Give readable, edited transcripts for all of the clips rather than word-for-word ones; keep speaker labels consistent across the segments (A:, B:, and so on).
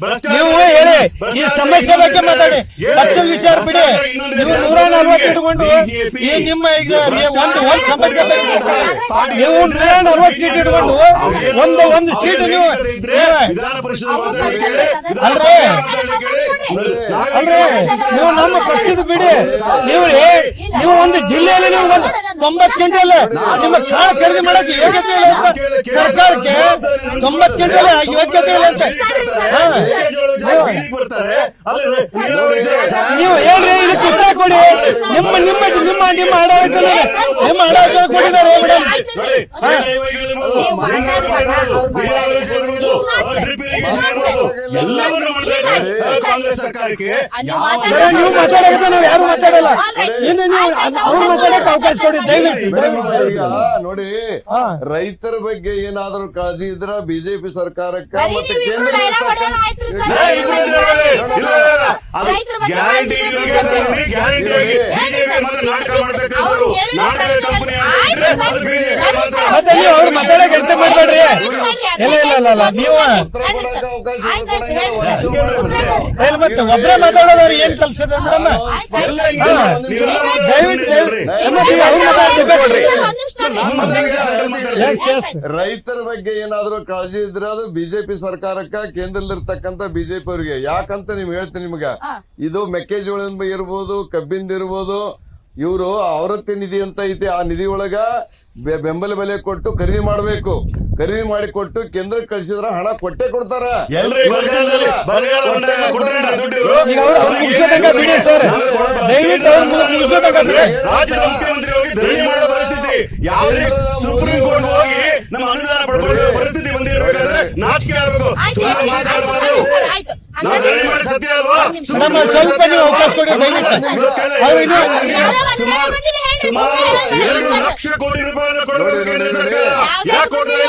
A: ನೀವು ಹೇಳಿ, ಈ ಸಮಸ್ಯೆ ಬಗ್ಗೆ ಮಾತಾಡಿ, ಪಕ್ಷದ ವಿಚಾರ ಬಿಡಿ. ನೀವು 140 ಇಟ್ಕೊಂಡು ಈ ನಿಮ್ಮ ಈಗ ಒಂದು ಸಂಪರ್ಕ ನೀವು 140 ಸೀಟ್ ಇಟ್ಕೊಂಡು ಒಂದು ಸೀಟ್ ನೀವು ಅಲ್ರೇ ನೀವು ನಮ್ಮ ಪಕ್ಷದ ಬಿಡಿ. ನೀವು ಒಂದು ಜಿಲ್ಲೆಯಲ್ಲಿ ನೀವು 90 ಕ್ವಿಂಟಲ್ ನಿಮ್ಮ ಕಾಳ ಖರೀದಿ ಮಾಡಕ್ಕೆ ಯೋಗ್ಯತೆ ಇಲ್ಲ ಅಂತ ಸರ್ಕಾರಕ್ಕೆ 90 ಕ್ವಿಂಟಲ್ ಯೋಗ್ಯತೆ ಇಲ್ಲ ಅಂತ ನೀವು ಹೇಳ್ರಿ. ಇದಕ್ಕೆ ಉತ್ತರ ಕೊಡಿ. ನಿಮ್ಮ ಆಡಳಿತ ಕೊಟ್ಟಿದ್ದಾರೆ ಮೇಡಮ್. ನೀವು ಮಾತಾಡೋದು ನಾವು ಯಾರು ಮಾತಾಡಲ್ಲ. ಇನ್ನು ನೀವು ಅವ್ರು ಮಾತಾಡಕ್ಕೆ ಅವಕಾಶ ಕೊಡಿ ದಯವಿಟ್ಟು.
B: ನೋಡಿ, ರೈತರ ಬಗ್ಗೆ ಏನಾದರೂ ಕಾಳಜಿ ಇದ್ರ ಬಿಜೆಪಿ ಸರ್ಕಾರಕ್ಕ ಮತ್ತೆ ಕೇಂದ್ರ
A: ಮತ್ತೆ ನೀವು ಅವ್ರು ಮಾತಾಡಕ್ಕೆ ಎಂತ ಮಾಡ್ಬೇಡ್ರಿ. ಇಲ್ಲ ನೀವು ಮತ್ತೆ ಒಬ್ಬರೇ ಮಾತಾಡೋದವ್ರು ಏನ್ ಕೆಲಸ ಇದೆ ಮೇಡಮ್?
B: ರೈತರ ಬಗ್ಗೆ ಏನಾದ್ರು ಕಾಳಜಿ ಇದ್ರೆ ಅದು ಬಿಜೆಪಿ ಸರ್ಕಾರಕ್ಕ, ಕೇಂದ್ರದಲ್ಲಿರ್ತಕ್ಕಂಥ ಬಿಜೆಪಿ ಅವರಿಗೆ. ಯಾಕಂತ ನಿಮ್ಗೆ ಹೇಳ್ತೀನಿ ನಿಮ್ಗ, ಇದು ಮೆಕ್ಕೆಜೋಳದಿಂದ ಇರ್ಬೋದು, ಕಬ್ಬಿಂದ ಇರ್ಬೋದು, ಇವರು ಆವೃತ್ತಿ ನಿಧಿ ಅಂತ ಐತಿ. ಆ ನಿಧಿ ಒಳಗ ಬೆಂಬಲ ಬೆಲೆ ಕೊಟ್ಟು ಖರೀದಿ ಮಾಡಬೇಕು. ಖರೀದಿ ಮಾಡಿ ಕೊಟ್ಟು ಕೇಂದ್ರಕ್ಕೆ ಕಳಿಸಿದ್ರ ಹಣ ಕೊಟ್ಟೆ ಕೊಡ್ತಾರ.
C: ಸುಪ್ರೀಂ ಕೋರ್ಟ್ ಹೋಗಿ ನಮ್ಮ ಅನುದಾನ ಪಡ್ಕೊಳ್ಳೋ ಪರಿಸ್ಥಿತಿ ಬಂದಿರಬೇಕಾದ್ರೆ ನಾಚಿಕೆ ಆಗಬೇಕು. ಸತ್ಯ ಅಲ್ವಾ?
A: ಸ್ವಲ್ಪ ನೀವು ಅವಕಾಶ ಕೊಡಿ.
C: ಸುಮಾರು 2 ಲಕ್ಷ ಕೋಟಿ ರೂಪಾಯಿಗಳನ್ನು ಕೊಡಬೇಕು ಕೇಂದ್ರ ಸರ್ಕಾರ. ಯಾಕೆ ಕೊಡ್ತಿಲ್ಲ?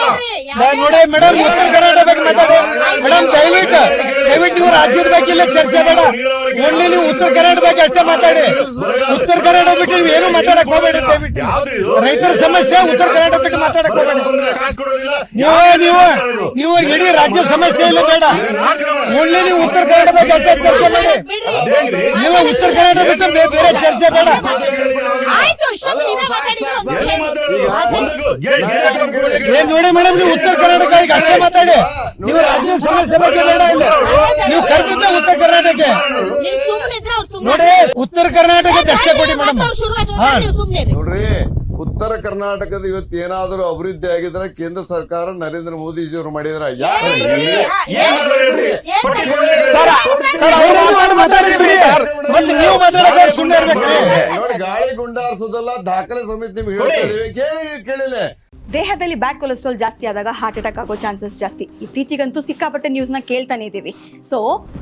A: ನೋಡಿ ಮೇಡಮ್, ಉತ್ತರ ಕರ್ನಾಟಕ ಬಗ್ಗೆ ಮಾತಾಡಿ ಮೇಡಮ್. ದಯವಿಟ್ಟು ನೀವು ರಾಜ್ಯದ ಬಗ್ಗೆ ಇಲ್ಲ ಚರ್ಚೆ ಬೇಡ. ಓನ್ಲಿ ನೀವು ಉತ್ತರ ಕರ್ನಾಟಕ ಬಗ್ಗೆ ಅಷ್ಟೇ ಮಾತಾಡಿ. ಉತ್ತರ ಕರ್ನಾಟಕ ಬಿಟ್ಟು ನೀವು ಏನು ಮಾತಾಡಕ್ ಹೋಗ್ಬೇಡಿ ದಯವಿಟ್ಟು. ರೈತರ ಸಮಸ್ಯೆ ಉತ್ತರ ಕರ್ನಾಟಕ ಬಿಟ್ಟು ಮಾತಾಡಕ್ ಹೋಗ್ಬೇಡಿ. ನೀವು ಇಡೀ ರಾಜ್ಯ ಸಮಸ್ಯೆ ಇಲ್ಲ ಬೇಡ. ಓನ್ಲಿ ನೀವು ಉತ್ತರ ಕರ್ನಾಟಕ ಬಗ್ಗೆ ಅಷ್ಟೇ ಚರ್ಚೆ ಮಾಡಿ. ನೀವು ಉತ್ತರ ಕರ್ನಾಟಕ ಬಿಟ್ಟು ಬೇರೆ ಚರ್ಚೆ ಬೇಡ. ನೋಡಿ ಮೇಡಮ್, ನೀವು ಉತ್ತರ ಕರ್ನಾಟಕ ಅಷ್ಟೇ ಮಾತಾಡಿ. ನೀವು ರಾಜ್ಯ ಸಮಸ್ಯೆ ಬಗ್ಗೆ ಬೇಡ. ಇಲ್ಲ ನೀವು ಕರೆದಿದ್ದ ಉತ್ತರ ಕರ್ನಾಟಕ ನೋಡಿ, ಉತ್ತರ ಕರ್ನಾಟಕಕ್ಕೆ ಅಷ್ಟೇ ಕೊಡಿ ಮೇಡಮ್.
B: ನೋಡ್ರಿ, ಉತ್ತರ ಕರ್ನಾಟಕದ ಇವತ್ತು ಏನಾದರೂ ಅಭಿವೃದ್ಧಿ ಆಗಿದ್ರೆ ಕೇಂದ್ರ ಸರ್ಕಾರ ನರೇಂದ್ರ ಮೋದಿಜಿಯವರು ಮಾಡಿದ್ರ. ನೋಡಿ, ಗಾಳಿ ಗುಂಡಾರಿಸೋದಲ್ಲ, ದಾಖಲೆ ಸಮೇತ ನಿಮ್ಗೆ ಹೇಳ್ತಾ ಇದೀವಿ. ಕೇಳಿಲ್ಲ.
D: ದೇಹದಲ್ಲಿ ಬ್ಯಾಡ್ ಕೊಲೆಸ್ಟ್ರಾಲ್ ಜಾಸ್ತಿ ಆದಾಗ ಹಾರ್ಟ್ ಅಟ್ಯಾಕ್ ಆಗೋ ಚಾನ್ಸಸ್ ಜಾಸ್ತಿ. ಇತ್ತೀಚೆಗಂತೂ ಸಿಕ್ಕಾಪಟ್ಟೆ ನ್ಯೂಸ್ನ ಕೇಳ್ತಾನೆ ಇದ್ದೀವಿ. ಸೊ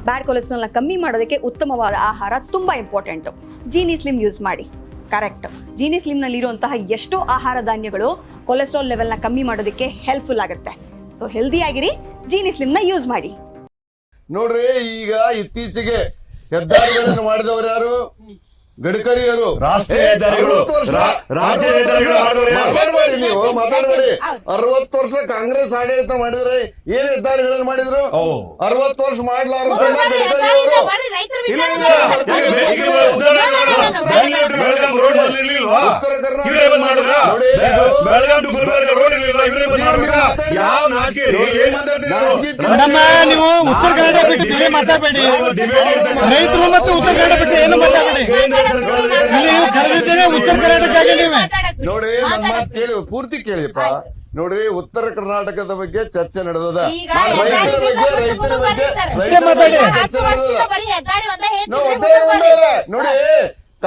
D: ಬ್ಯಾಡ್ ಕೊಲೆಸ್ಟ್ರಾಲ್ನ ಕಮ್ಮಿ ಮಾಡೋದಕ್ಕೆ ಉತ್ತಮವಾದ ಆಹಾರ ತುಂಬ ಇಂಪಾರ್ಟೆಂಟು. ಜೀನಿ ಸ್ಲಿಮ್ ಯೂಸ್ ಮಾಡಿ. ಕರೆಕ್ಟ್, ಜೀನಿ ಸ್ಲಿಮ್ನಲ್ಲಿರುವಂತಹ ಎಷ್ಟೋ ಆಹಾರ ಧಾನ್ಯಗಳು ಕೊಲೆಸ್ಟ್ರಾಲ್ ಲೆವೆಲ್ನ ಕಮ್ಮಿ ಮಾಡೋದಕ್ಕೆ ಹೆಲ್ಪ್ಫುಲ್ ಆಗುತ್ತೆ. ಸೊ ಹೆಲ್ದಿ ಆಗಿರಿ, ಜೀನಿ ಸ್ಲಿಮ್ನ ಯೂಸ್ ಮಾಡಿ.
B: ನೋಡ್ರಿ, ಈಗ ಇತ್ತೀಚೆಗೆ ಹೆದ್ದಾರಿಗಳನ್ನು ಮಾಡಿದವರು ಯಾರು? ಗಡ್ಕರಿಯವರು.
C: ರಾಷ್ಟ್ರೀಯ ಹೆದ್ದಾರಿಗಳು, ರಾಜ್ಯ
B: ಮಾತಾಡಬೇಡಿ, ನೀವು ಮಾತಾಡಬೇಡಿ. 60 ವರ್ಷ ಕಾಂಗ್ರೆಸ್ ಆಡಳಿತ ಮಾಡಿದ್ರೆ ಏನ್ ಹೆದ್ದಾರಿಗಳನ್ನು ಮಾಡಿದ್ರು? 60 ವರ್ಷ ಮಾಡ್ಲಾರ್ದ ಗಡ್ಕರಿಯವರು. ಉತ್ತರ ಕರ್ನಾಟಕ
A: ನೀವು ಉತ್ತರ ಕನ್ನಡ ಬಿಟ್ಟು ಬೇರೆ ಮಾತಾಡಬೇಡಿ. ರೈತರು ಮತ್ತು ಉತ್ತರ ಕನ್ನಡ ಬಿಟ್ಟು ಏನು ಮಾತಾಡಬೇಡಿ. ನೀವು ಕರೆದಿದ್ದೇನೆ ಉತ್ತರ ಕರ್ನಾಟಕ.
B: ನೋಡಿ, ನನ್ನ ಮಾತು ಕೇಳಿ, ಪೂರ್ತಿ ಕೇಳಿಪ್ಪ. ನೋಡ್ರಿ, ಉತ್ತರ ಕರ್ನಾಟಕದ ಬಗ್ಗೆ ಚರ್ಚೆ ನಡೆದದ, ರೈತರ ಬಗ್ಗೆ ನೋಡಿ.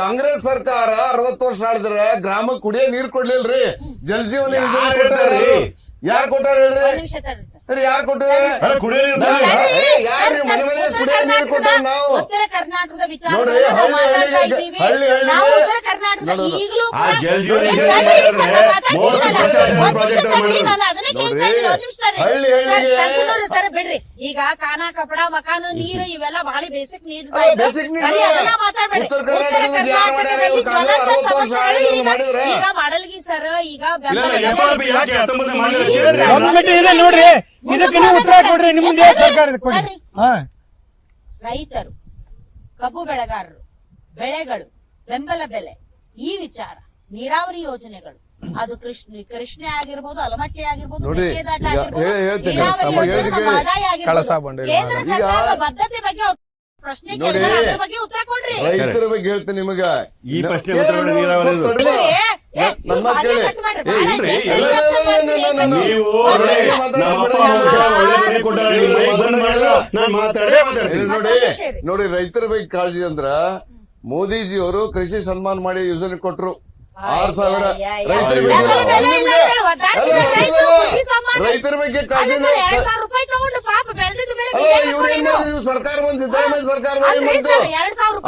B: ಕಾಂಗ್ರೆಸ್ ಸರ್ಕಾರ 60 ವರ್ಷ ಆಳಿದ್ರೆ ಗ್ರಾಮಕ್ಕೆ ಕುಡಿಯೋ ನೀರ್ ಕೊಡ್ಲಿಲ್ರಿ. ಜಲ್ ಜೀವನ ಯೋಜನೆ ಕೊಟ್ಟಾರ್ರಿ. ಯಾರು ಕೊಟ್ಟಾರ ಹೇಳ್ರಿ? ಯಾರು ಕೊಟ್ಟಿದ್ದಾರೆ? ಯಾರು ಮನೆ ಮನೆ ಕುಡಿಯೋ ನೀರು ಕೊಟ್ಟಾರ? ನಾವು ನೋಡ್ರಿ, ಹಳ್ಳಿ
E: ಬಿಡ್ರಿ. ಈಗ ಖಾನಾ, ಕಪಡ, ಮಕಾನು, ನೀರು ಇವೆಲ್ಲ ಬಹಳ ಬೇಸಿಕ್ ನೀಡ್ಸ್. ಈಗ ಮಾಡಲ್ಗಿ ಸರ್, ಈಗ
A: ನೋಡ್ರಿ, ಇದಕ್ಕೆ ನೀವು ಉತ್ತರ ಕೊಡ್ರಿ. ನಿಮ್ದೇ ಸರ್ಕಾರ ಕೊಡ್ರಿ. ಹಾ
E: ರೈತರು, ಕಬ್ಬು ಬೆಳೆಗಾರರು, ಬೆಳೆಗಳು, ಬೆಂಬಲ ಬೆಲೆ, ಈ ವಿಚಾರ, ನೀರಾವರಿ ಯೋಜನೆಗಳು, ಅದು ಕೃಷ್ಣೆ ಆಗಿರ್ಬೋದು, ಅಲಮಟ್ಟಿ ಆಗಿರ್ಬೋದು,
B: ನೋಡಿ,
E: ಮೇಕೆದಾಟ
B: ಈಗ
E: ಆಗಿರ್ಬೋದು,
B: ಹೇಳ್ತೀನಿ,
E: ನೀರಾವರಿ
B: ನಮಗೆ
E: ಯೋಜನೆ, ನಮ್ಮ
B: ಹೇಳಿ.
E: ಆದಾಯ ಆಗಿರ್ಬೋದು, ಕೇಂದ್ರ ಸರ್ಕಾರದ ಬದ್ಧತೆ ಬಗ್ಗೆ ಅವ್ರು ಪ್ರಶ್ನೆ
B: ನೋಡಿ,
E: ಕೇಳಿದ್ರೆ ಅದ್ರ ಬಗ್ಗೆ ಉತ್ತರ ಕೊಡ್ರಿ.
B: ರೈತರ ಬಗ್ಗೆ ಹೇಳ್ತೀನಿ ನಿಮಗ.
C: ಈ ಪ್ರಶ್ನೆ ಉತ್ತರ ಕೊಡಿ, ನೀರಾವರಿದು.
B: ನನ್ನ ಮಾತು ಕೇಳಿ.
C: ನೀವು ನಮ್ಮ ಅಪ್ಪ ಅಮ್ಮ ಒಳ್ಳೆ ಮನೆ ಕೊಟ್ಟಾರ, ನೀವು ಮೈಕ್ ಬಂದ್ ಮಾಡಿದ್ರೆ ನಾನು ಮಾತಾಡ್ತೀನಿ.
B: ನೋಡಿ ರೈತರ ಬಗ್ಗೆ ಕಾಳಜಿ ಅಂದ್ರ ಮೋದಿಜಿ ಅವರು ಕೃಷಿ ಸನ್ಮಾನ್ ಮಾಡಿ ಯೋಜನೆ ಕೊಟ್ರು 6,000 ರೈತರ ರೈತರ ಬಗ್ಗೆ ಕಾಳಜಿ.
E: ರೂಪಾಯಿ ತಗೊಂಡು ಪಾಪ ಬೆಳೆದಿದ್ದು ಮೇಲೆ
B: ಇವ್ರು ಏನ್ ಮಾಡಿದ್ರು? ಇವ್ರು ಸರ್ಕಾರ ಬಂದ್ ಸಿದ್ದರಾಮಯ್ಯ ಸರ್ಕಾರ ಏನ್ ಮಾಡ್ತು?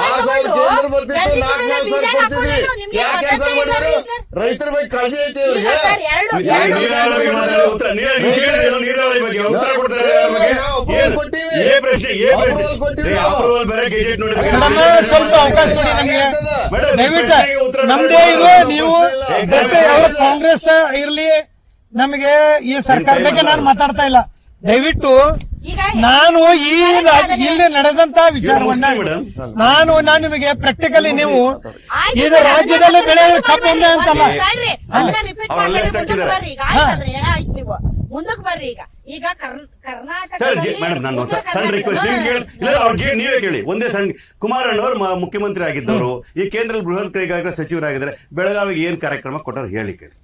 B: 6,000 ಕೇಂದ್ರ ಬರ್ತಿತ್ತು, 4,000 ಕೊಡ್ತಿದ್ರಿ. ಯಾಕೆ ಕ್ಯಾನ್ಸಲ್ ಮಾಡಿದ್ರು? ರೈತರ ಬಗ್ಗೆ ಕಾಳಜಿ ಐತಿ ಇವ್ರಿಗೆ.
C: ನೀರಾವರಿ ಬಗ್ಗೆ ಉತ್ತರ ಕೊಡ್ತಾರೆ. ಅಪ್ರೂವಲ್ ಬೇರೆ, ಗೆಜೆಟ್ ನೋಡಿದ್ರೆ
A: ಸ್ವಲ್ಪ ಅವಕಾಶ ಕೊಡಿ ನಮ್ಗೆ ದಯವಿಟ್ಟು. ನಮ್ದೇ ಇದು, ನೀವು ಯಾವ ಕಾಂಗ್ರೆಸ್ ಇರ್ಲಿ, ನಮಗೆ ಈ ಸರ್ಕಾರ ಬಗ್ಗೆ ನಾನು ಮಾತಾಡ್ತಾ ಇಲ್ಲ. ದಯವಿಟ್ಟು ನಾನು ಇಲ್ಲಿ ನಡೆದಂತ ವಿಚಾರವನ್ನ ನಾನು ನಿಮಗೆ ಪ್ರಾಕ್ಟಿಕಲಿ ನೀವು ಇದು ರಾಜ್ಯದಲ್ಲಿ ಬೆಳೆ ಕಬ್ಬು ಒಂದೇ ಅಂತಲ್ಲ.
E: ಮುಂದಕ್ಕೆ ಬರ್ರಿ. ಈಗ ಕರ್ನಾಟಕ
C: ಸರ್ ಮೇಡಮ್, ನಾನು ಸಣ್ಣ ರಿಕ್ವೆಸ್ಟ್ ನಿಮ್ಗೆ ಅವ್ರಿಗೆ ನೀವೇ ಕೇಳಿ. ಒಂದೇ ಸಣ್ಣ, ಕುಮಾರಣ್ಣವರು ಮುಖ್ಯಮಂತ್ರಿ ಆಗಿದ್ದವರು, ಈ ಕೇಂದ್ರದಲ್ಲಿ ಬೃಹತ್ ಕೈಗಾರಿಕಾ ಸಚಿವರಾಗಿದ್ದಾರೆ, ಬೆಳಗಾವಿಗೆ ಏನ್ ಕಾರ್ಯಕ್ರಮ ಕೊಟ್ಟರು ಹೇಳಿ ಕೇಳಿ.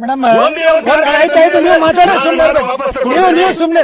A: ಮೇಡಮ್ ಆಯ್ತಾಯ್ತು, ನೀವು ಮಾತಾಡೋ ಸುಮ್ಮನೆ, ನೀವು ಸುಮ್ಮನೆ